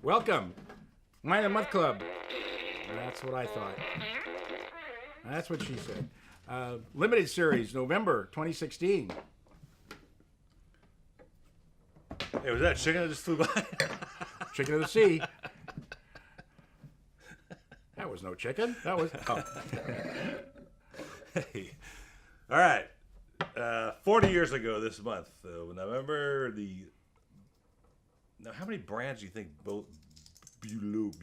Welcome, Wine of the Month Club. That's what I thought. That's what she said. Limited series, November 2016. Hey, was that chicken that just flew by? Chicken of the sea. That was no chicken. That was. Oh. Hey. All right. 40 years ago this month, November, now how many brands do you think Beaulieu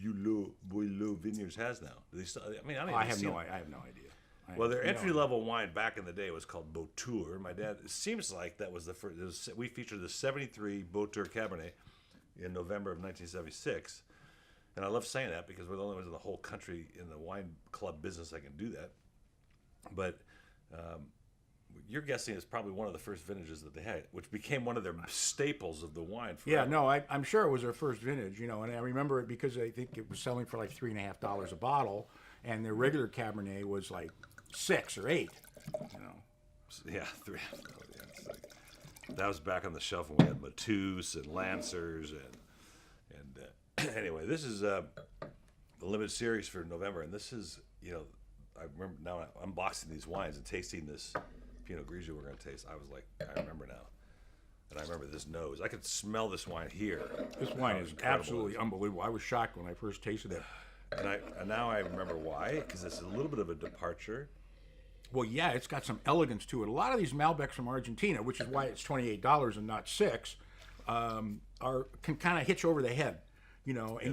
Vineyards has now? Do they still, I have no idea. Well, their entry-level wine back in the day was called Beautour. My dad, it seems like that was the first. We featured the 73 Beautour Cabernet in November of 1976. And I love saying that because we're the only ones in the whole country in the wine club business that can do that. But you're guessing it's probably one of the first vintages that they had, which became one of their staples of the wine. Yeah, no, I'm sure it was their first vintage, and I remember it because I think it was selling for like $3.50 a bottle, and their regular Cabernet was like $6 or $8. Yeah, $3.50. Yeah, that was back on the shelf when we had Matus and Lancers and anyway, this is the limited series for November, and this is I remember now unboxing these wines and tasting this Pinot Grigio we're going to taste. I was like, I remember now. And I remember this nose. I could smell this wine here. This wine is absolutely unbelievable. I was shocked when I first tasted it. And now I remember why, because it's a little bit of a departure. Well, yeah, it's got some elegance to it. A lot of these Malbecs from Argentina, which is why it's $28 and not $6, can kind of hit you over the head. And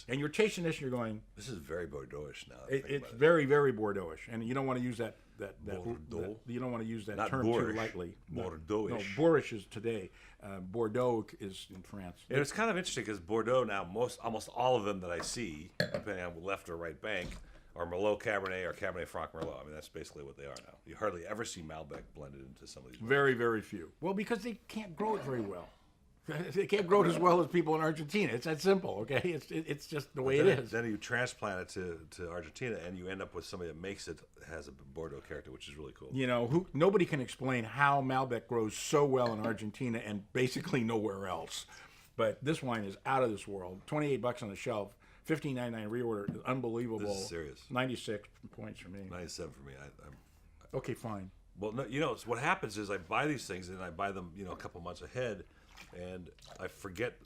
you're tasting this and you're going, this is very Bordeaux-ish now. It's very, very Bordeaux-ish. And you don't want to use that you don't want to use that not term boorish. Too lightly. Bordeaux-ish. No, boorish is today. Bordeaux is in France. And it's kind of interesting because Bordeaux now, almost all of them that I see, depending on left or right bank, are Merlot Cabernet or Cabernet Franc Merlot. I mean, that's basically what they are now. You hardly ever see Malbec blended into some of these. Very, very few. Well, because they can't grow it very well. They can't grow it as well as people in Argentina. It's that simple, okay? It's just the way it is. Then you transplant it to Argentina, and you end up with somebody that makes it has a Bordeaux character, which is really cool. Nobody can explain how Malbec grows so well in Argentina and basically nowhere else. But this wine is out of this world. $28 on the shelf, $15.99 reorder. Unbelievable. This is serious. 96 points for me. 97 for me. Okay, fine. Well, no, what happens is I buy these things and I buy them, a couple months ahead. And I forget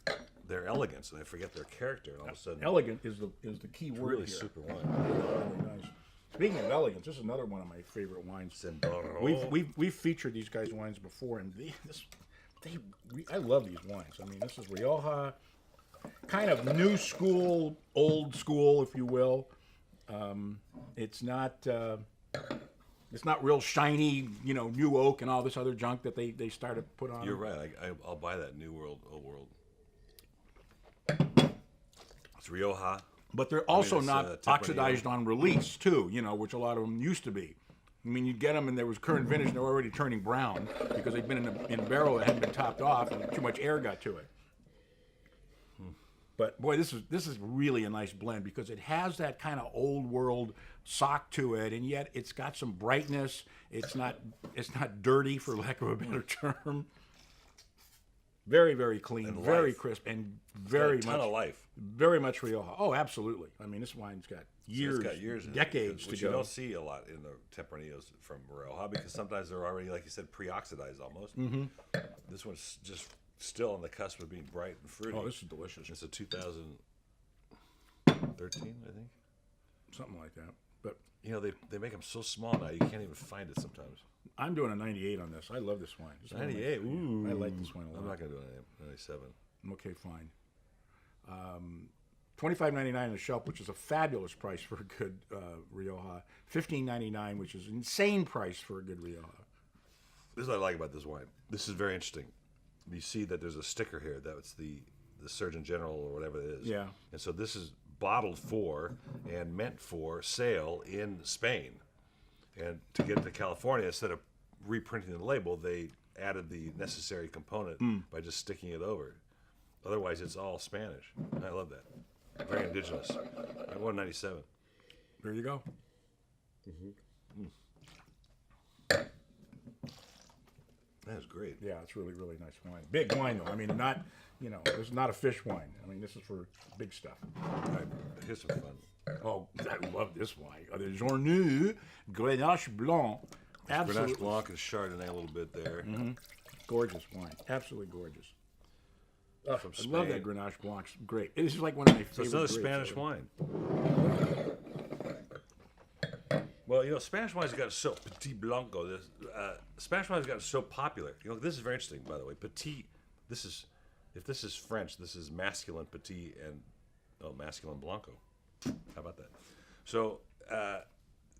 their elegance and I forget their character, and all of a sudden, elegant is the key word really here. Super wine. Really nice. Speaking of elegance, this is another one of my favorite wines. Sendero. We've featured these guys' wines before, and I love these wines. I mean, this is Rioja, kind of new school, old school, if you will. It's not real shiny, new oak and all this other junk that they started to put on. You're right. I'll buy that new world, old world. It's Rioja. But they're also not oxidized on release, too, which a lot of them used to be. I mean, you'd get them and there was current vintage and they were already turning brown because they'd been in a barrel that hadn't been topped off and too much air got to it. But boy, this is really a nice blend because it has that kind of old world sock to it, and yet it's got some brightness. It's not dirty, for lack of a better term. Very, very clean, and very crisp, and very much a ton of life. Very much Rioja. Oh, absolutely. I mean, this wine's got years, decades to go. Which you don't see a lot in the Tempranillos from Rioja because sometimes they're already, like you said, pre-oxidized almost. Mm-hmm. This one's just still on the cusp of being bright and fruity. Oh, this is delicious. It's a 2013, I think. Something like that. But they make them so small now you can't even find it sometimes. I'm doing a 98 on this. I love this wine. 98. Ooh. I like this wine a lot. I'm not going to do a 97. Okay, fine. $25.99 on the shelf, which is a fabulous price for a good Rioja. $15.99, which is an insane price for a good Rioja. This is what I like about this wine. This is very interesting. You see that there's a sticker here. That's the Surgeon General or whatever it is. Yeah. And so this is bottled for and meant for sale in Spain. And to get it to California, instead of reprinting the label, they added the necessary component by just sticking it over. Otherwise, it's all Spanish. I love that. Very indigenous. At 197. There you go. That is great. Yeah, it's really, really nice wine. Big wine, though. I mean, not You know, this is not a fish wine. I mean, this is for big stuff. All right, here's some fun. Oh, I love this wine. The Jorn, Grenache Blanc. Absolutely Grenache Blanc and Chardonnay a little bit there. gorgeous wine. Absolutely gorgeous. From I Spain. love that Grenache Blanc's great. This is like one of my favorite. So it's another grapes. Spanish wine. Well, you know, Spanish wine's gotten so Petit Blanco. This Spanish wine's gotten so popular. You know, this is very interesting, by the way. Petit. This is, if this is French, this is masculine Petit and masculine Blanco. How about that? So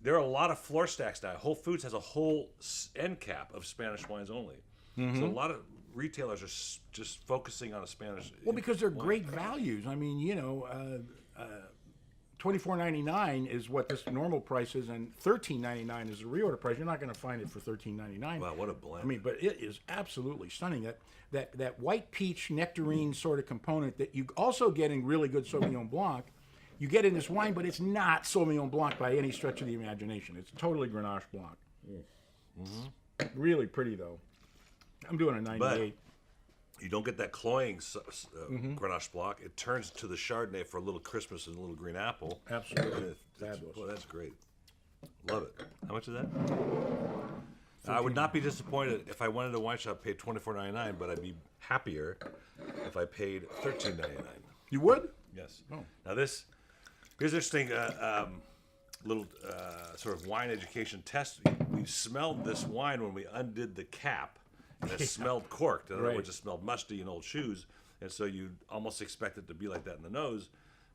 there are a lot of floor stacks now. Whole Foods has a whole end cap of Spanish wines only. So a lot of retailers are just focusing on a Spanish. Well, because they're great values. I mean, you know, $24.99 is what this normal price is, and $13.99 is the reorder price. You're not going to find it for $13.99. Wow, what a blend! I mean, but it is absolutely stunning. That white peach nectarine sort of component that you also get in really good Sauvignon Blanc, you get in this wine, but it's not Sauvignon Blanc by any stretch of the imagination. It's totally Grenache Blanc. Really pretty though. I'm doing a 98. You don't get that cloying Grenache Blanc. It turns to the Chardonnay for a little crispness and a little green apple. Absolutely. Fabulous. Well, that's great. Love it. How much is that? I would not be disappointed if I went into a wine shop, paid $24.99, but I'd be happier if I paid $13.99. You would? Yes. Oh. Now here's interesting little sort of wine education test. We smelled this wine when we undid the cap, and it smelled corked. In other words, it smelled musty and old shoes, and so you almost expect it to be like that in the nose,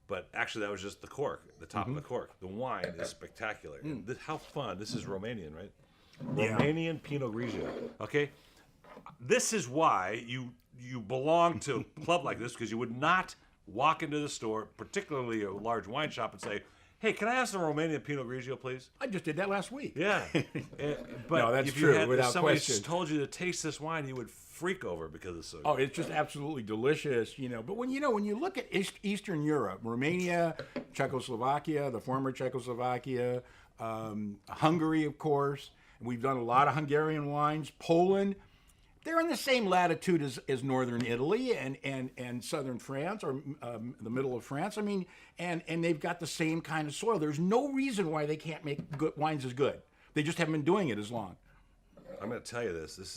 but actually that was just the cork, the top of the cork. The wine is spectacular. And how fun. This is Romanian, right? Yeah. Romanian Pinot Grigio. Okay? This is why you belong to a club like this, because you would not walk into the store, particularly a large wine shop, and say, "Hey, can I have some Romanian Pinot Grigio, please?" I just did that last week. Yeah, but No, that's if true, If without somebody question. told you to taste this wine, you would freak over because it's so. Oh, good. it's just absolutely delicious, you know. But when you look at Eastern Europe, Romania, Czechoslovakia, the former Czechoslovakia, Hungary, of course. We've done a lot of Hungarian wines. Poland, they're in the same latitude as northern Italy and southern France, or the middle of France. I mean, and they've got the same kind of soil. There's no reason why they can't make good wines as good. They just haven't been doing it as long. I'm going to tell you this. This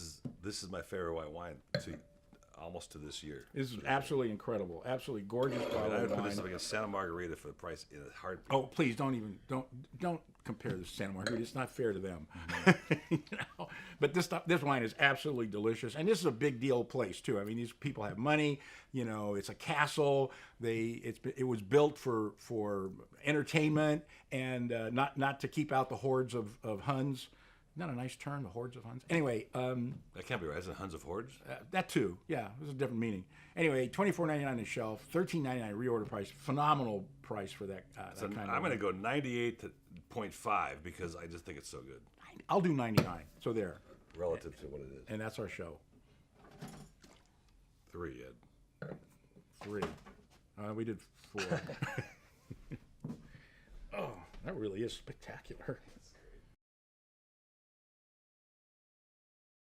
is my favorite white wine almost to this year. This is absolutely incredible, absolutely gorgeous I bottle would of put wine. this up against Santa Margarita for the price in a heartbeat. Oh, please don't compare this to Santa Margarita. It's not fair to them. You know? But this wine is absolutely delicious, and this is a big deal place too. I mean, these people have money. You know, it's a castle. It was built for entertainment and not to keep out the hordes of Huns. Not a nice term, the hordes of Huns. Anyway, That can't be right. Isn't it Huns of Hordes? that too. Yeah, there's a different meaning. Anyway, $24.99 on the shelf, $13.99 reorder price. Phenomenal price for that, So that kind of I'm going to wine. go 98.5 because I just think it's so good I'll do 99. So there, relative to what it is. and that's our show. 3, Ed. 3. We did 4. Oh, that really is spectacular.